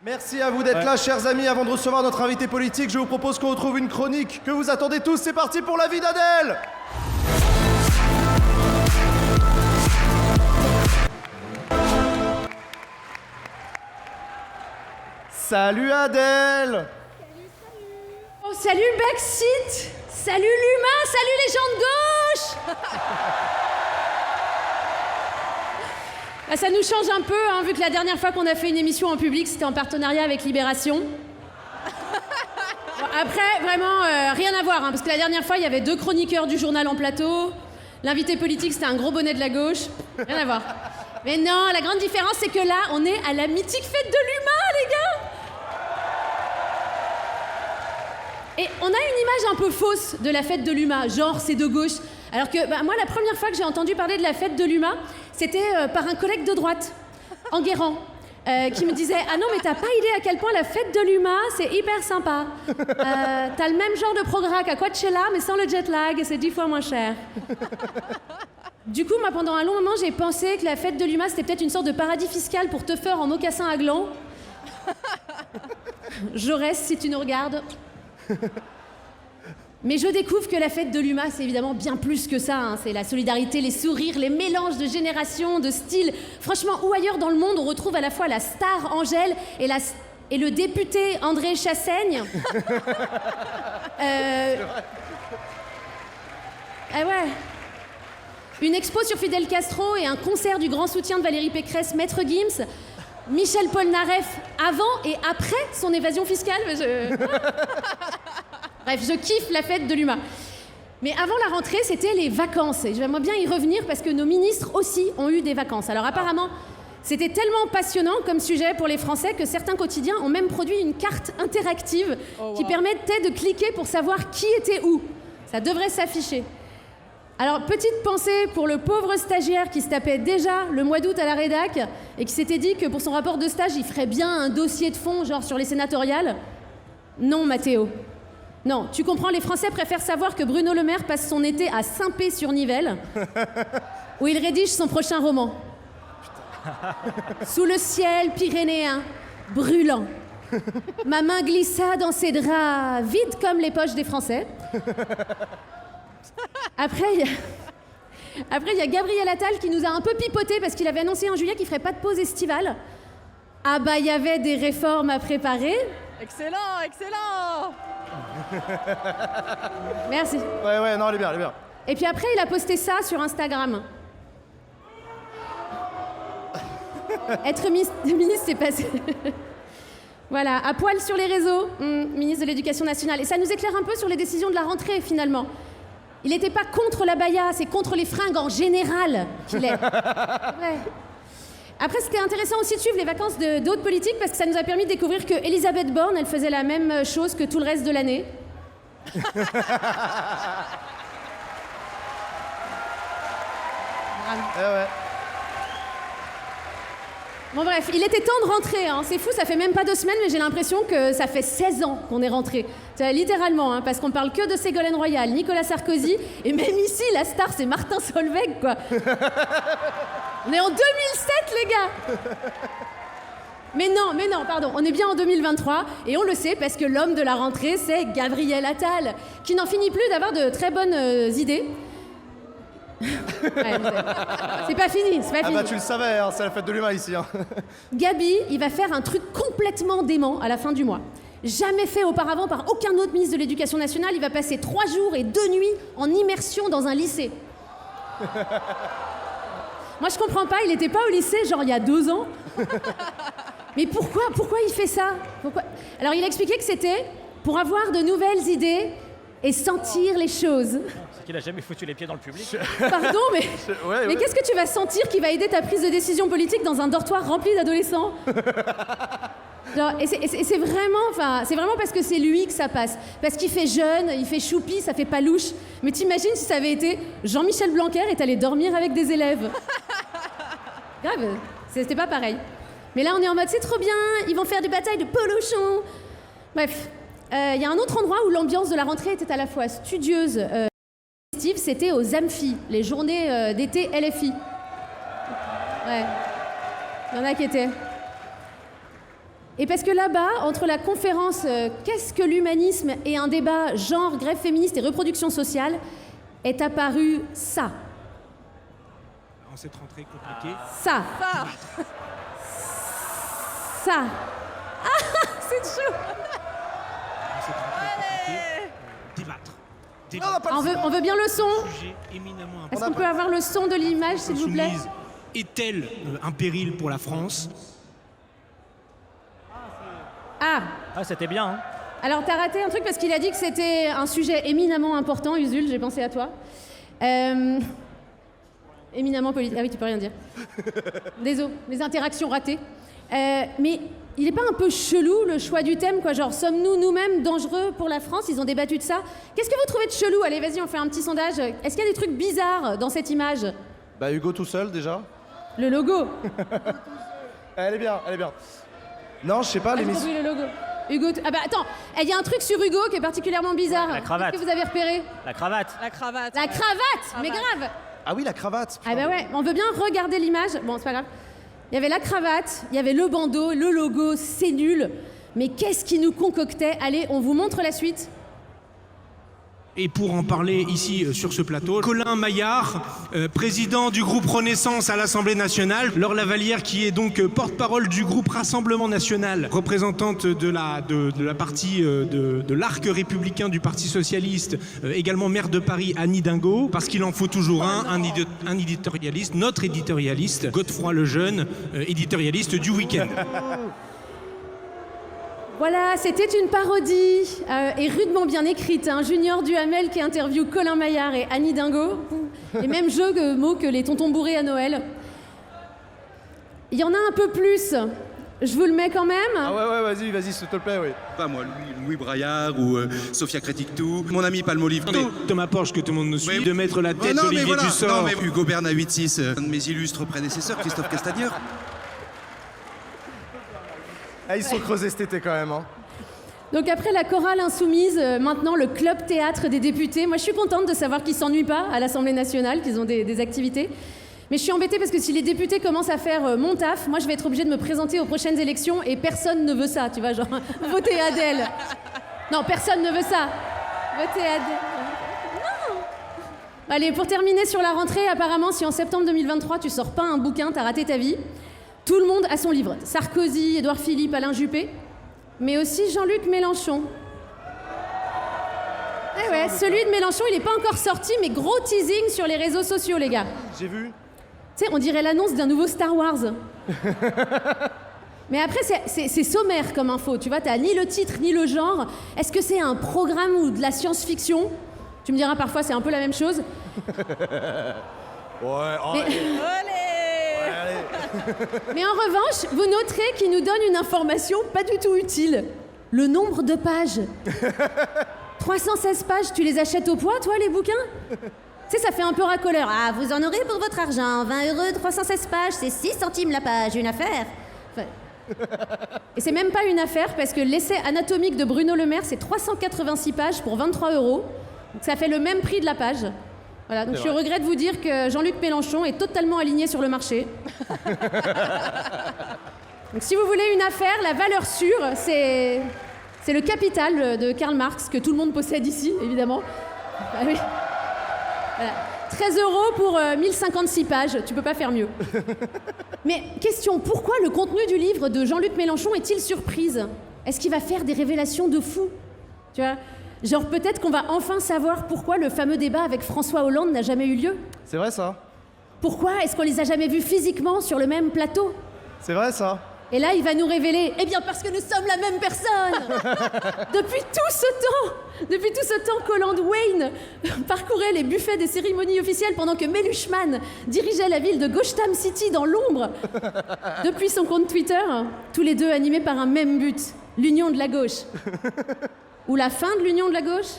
Merci à vous d'être là, chers amis. Avant de recevoir notre invité politique, je vous propose qu'on retrouve une chronique que vous attendez tous. C'est parti pour la vie d'Adèle. Salut Adèle. Oh, salut le backseat. Salut l'humain. Salut les gens de gauche. Ah, ça nous change un peu, hein, vu que la dernière fois qu'on a fait une émission en public, c'était en partenariat avec Libération. Bon, après, vraiment, rien à voir, hein, parce que la dernière fois, il y avait 2 chroniqueurs du journal en plateau. L'invité politique, c'était un gros bonnet de la gauche. Rien à voir. Mais non, la grande différence, c'est que là, on est à la mythique fête de l'humain, les gars. Et on a une image un peu fausse de la fête de l'humain, genre c'est de gauche. Alors que moi, la première fois que j'ai entendu parler de la fête de l'humain, c'était par un collègue de droite, Enguerrand, qui me disait « Ah non, mais t'as pas idée à quel point la fête de l'humain, c'est hyper sympa. T'as le même genre de progrès qu'à Coachella, mais sans le jet lag, et c'est 10 fois moins cher. » Du coup, moi, pendant un long moment, j'ai pensé que la fête de l'humain, c'était peut-être une sorte de paradis fiscal pour teufeurs en mocassin à gland. Jaurès, si tu nous regardes. Mais je découvre que la fête de l'humain, c'est évidemment bien plus que ça, hein. C'est la solidarité, les sourires, les mélanges de générations, de styles. Franchement, où ailleurs dans le monde, on retrouve à la fois la star Angèle et le député André Chassaigne. Ah ouais. Une expo sur Fidel Castro et un concert du grand soutien de Valérie Pécresse, Maître Gims. Michel Polnareff avant et après son évasion fiscale. Bref, je kiffe la fête de l'humain. Mais avant la rentrée, c'était les vacances. Et j'aimerais bien y revenir parce que nos ministres aussi ont eu des vacances. Alors apparemment, c'était tellement passionnant comme sujet pour les Français que certains quotidiens ont même produit une carte interactive qui permettait de cliquer pour savoir qui était où. Ça devrait s'afficher. Alors, petite pensée pour le pauvre stagiaire qui se tapait déjà le mois d'août à la rédac et qui s'était dit que pour son rapport de stage, il ferait bien un dossier de fond, genre sur les sénatoriales. Non, Mathéo. Non, tu comprends, les Français préfèrent savoir que Bruno Le Maire passe son été à Saint-Pé-sur-Nivelle, où il rédige son prochain roman. Sous le ciel pyrénéen, brûlant, ma main glissa dans ses draps vides comme les poches des Français. Après, il y a Gabriel Attal qui nous a un peu pipoté parce qu'il avait annoncé en juillet qu'il ferait pas de pause estivale. Ah bah, il y avait des réformes à préparer. Excellent, excellent. Merci. Ouais, non, elle est bien, elle est bien. Et puis après, il a posté ça sur Instagram. Être ministre, c'est passé. Voilà, à poil sur les réseaux, ministre de l'Éducation nationale. Et ça nous éclaire un peu sur les décisions de la rentrée, finalement. Il n'était pas contre l'abaya, c'est contre les fringues en général qu'il est. Ouais. Après, c'était intéressant aussi de suivre les vacances d'autres politiques parce que ça nous a permis de découvrir que Elisabeth Borne, elle faisait la même chose que tout le reste de l'année. Ouais. Bon bref, il était temps de rentrer, hein. C'est fou, ça fait même pas 2 semaines, mais j'ai l'impression que ça fait 16 ans qu'on est rentré. Littéralement, hein, parce qu'on parle que de Ségolène Royal, Nicolas Sarkozy, et même ici, la star, c'est Martin Solveig, quoi. On est en 2007, les gars. Mais non, pardon, on est bien en 2023, et on le sait parce que l'homme de la rentrée, c'est Gabriel Attal, qui n'en finit plus d'avoir de très bonnes idées. Ouais, c'est pas fini, c'est pas fini. Ah bah tu le savais, hein, c'est la fête de l'humain ici. Hein. Gabi, il va faire un truc complètement dément à la fin du mois. Jamais fait auparavant par aucun autre ministre de l'Éducation nationale. Il va passer 3 jours et 2 nuits en immersion dans un lycée. Moi, je comprends pas, il était pas au lycée, genre il y a 2 ans. Mais pourquoi il fait ça? Alors, il a expliqué que c'était pour avoir de nouvelles idées et sentir les choses. C'est qu'il a jamais foutu les pieds dans le public. Pardon, mais qu'est-ce que tu vas sentir qui va aider ta prise de décision politique dans un dortoir rempli d'adolescents? Genre, et c'est vraiment parce que c'est lui que ça passe. Parce qu'il fait jeune, il fait choupi, ça fait pas louche. Mais t'imagines si ça avait été Jean-Michel Blanquer est allé dormir avec des élèves. Grave, c'était pas pareil. Mais là, on est en mode, c'est trop bien, ils vont faire des batailles de polochons. Bref, il y a un autre endroit où l'ambiance de la rentrée était à la fois studieuse et festive, c'était aux Amphis, les journées d'été LFI. Ouais, il y en a qui étaient. Et parce que là-bas, entre la conférence Qu'est-ce que l'humanisme et un débat genre, grève féministe et reproduction sociale, est apparu ça. En cette rentrée compliquée. Ça. Ça. Ah, c'est chaud. En cette rentrée compliquée. Débattre. Non, pas le On veut bien le son. Sujet éminemment Est-ce important. qu'on peut avoir le son de l'image, s'il vous plaît? Insoumise est-elle un péril pour la France? Ah, Ah, c'était bien. Hein. alors t'as raté un truc parce qu'il a dit que c'était un sujet éminemment important, Usul, j'ai pensé à toi. Éminemment politique. Ah oui, tu peux rien dire. Désolé, les interactions ratées. Mais il n'est pas un peu chelou le choix du thème, quoi? Genre, sommes-nous nous-mêmes dangereux pour la France? Ils ont débattu de ça. Qu'est-ce que vous trouvez de chelou? Allez, vas-y, on fait un petit sondage. Est-ce qu'il y a des trucs bizarres dans cette image? Bah Hugo tout seul déjà. Le logo. Elle est bien, elle est bien. Non, je sais pas, J'ai l'émission... compris le logo. Hugo. Ah bah attends, il y a un truc sur Hugo qui est particulièrement bizarre. La cravate. Qu'est-ce que vous avez repéré? La cravate. La cravate. La ouais. cravate. Mais grave. Ah oui, la cravate. Ah bah ouais, on veut bien regarder l'image. Bon, c'est pas grave. Il y avait la cravate, il y avait le bandeau, le logo, c'est nul. Mais qu'est-ce qui nous concoctait? Allez, on vous montre la suite. Et pour en parler ici sur ce plateau, Colin Maillard, président du groupe Renaissance à l'Assemblée nationale, Laure Lavalière qui est donc porte-parole du groupe Rassemblement national, représentante de la partie de l'arc républicain du Parti socialiste, également maire de Paris, Annie Dingo, parce qu'il en faut toujours un éditorialiste, notre éditorialiste, Godefroy Lejeune, éditorialiste du Week-end. Voilà, c'était une parodie et rudement bien écrite. Junior Duhamel qui interviewe Colin Maillard et Annie Dingo. Les mêmes jeux de mots que les tontons bourrés à Noël. Il y en a un peu plus. Je vous le mets quand même. Ah ouais, vas-y, s'il te plaît, oui. Pas moi, Louis Braillard ou Sofia Crétictou, mon ami Palmolive. Thomas Porche, que tout le monde nous suit, Oui. de mettre la tête non, mais d'Olivier voilà. Dussort. Non, mais Hugo Bernat 8-6, un de mes illustres prédécesseurs, Christophe Castagneur. Ah, ils se sont creusés cet été quand même, hein. Donc après la chorale insoumise, maintenant le club théâtre des députés. Moi je suis contente de savoir qu'ils s'ennuient pas à l'Assemblée nationale, qu'ils ont des activités. Mais je suis embêtée parce que si les députés commencent à faire mon taf, moi je vais être obligée de me présenter aux prochaines élections et personne ne veut ça, tu vois, genre votez Adèle. Non, personne ne veut ça. Votez Adèle. Non. Allez, pour terminer sur la rentrée, apparemment si en septembre 2023 tu sors pas un bouquin, t'as raté ta vie. Tout le monde a son livre. Sarkozy, Édouard Philippe, Alain Juppé, mais aussi Jean-Luc Mélenchon. Eh ouais, celui de Mélenchon, il n'est pas encore sorti, mais gros teasing sur les réseaux sociaux, les gars. J'ai vu. Tu sais, on dirait l'annonce d'un nouveau Star Wars. Mais après, c'est sommaire comme info, tu vois, t'as ni le titre, ni le genre. Est-ce que c'est un programme ou de la science-fiction? Tu me diras parfois, c'est un peu la même chose. Ouais, oh, Mais- Allez. Mais en revanche, vous noterez qu'il nous donne une information pas du tout utile. Le nombre de pages. 316 pages, tu les achètes au poids, toi, les bouquins? Tu sais, ça fait un peu racoleur. Ah, vous en aurez pour votre argent. 20 €, 316 pages, c'est 6 centimes la page, une affaire. Enfin, et c'est même pas une affaire, parce que l'essai anatomique de Bruno Le Maire, c'est 386 pages pour 23 €. Donc ça fait le même prix de la page. Voilà, donc je regrette de vous dire que Jean-Luc Mélenchon est totalement aligné sur le marché. Donc si vous voulez une affaire, la valeur sûre, c'est le Capital de Karl Marx, que tout le monde possède ici, évidemment. Ah oui. Voilà. 13 € pour 1056 pages, tu peux pas faire mieux. Mais question, pourquoi le contenu du livre de Jean-Luc Mélenchon est-il surprise? Est-ce qu'il va faire des révélations de fou? Tu vois? Genre peut-être qu'on va enfin savoir pourquoi le fameux débat avec François Hollande n'a jamais eu lieu. c'est vrai ça. Pourquoi est-ce qu'on les a jamais vus physiquement sur le même plateau? C'est vrai ça. Et là, il va nous révéler, eh bien parce que nous sommes la même personne. Depuis tout ce temps qu'Hollande Wayne parcourait les buffets des cérémonies officielles pendant que Meluchman dirigeait la ville de Gotham City dans l'ombre. Depuis son compte Twitter, tous les deux animés par un même but, l'union de la gauche. Ou la fin de l'union de la gauche?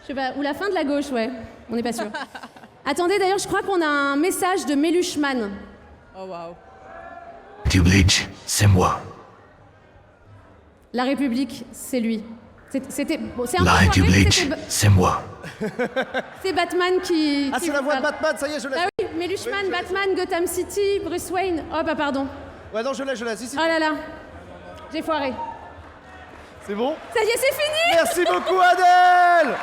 Je sais pas, ou la fin de la gauche, ouais. On n'est pas sûr. Attendez, d'ailleurs, je crois qu'on a un message de Meluchman. Oh waouh. République, c'est moi. La République, c'est lui. C'était bon, c'est un La peu foiré, mais République, c'est moi. c'est Batman qui. Ah, qui c'est la vous voix de parle. Batman, ça y est, je l'ai. Ah oui, Meluchman, Oui, je l'ai. Batman, Gotham City, Bruce Wayne. Oh bah pardon. Ouais, non, je l'ai, si. Oh là là. J'ai foiré. C'est bon? Ça y est, c'est fini. Merci beaucoup, Adèle.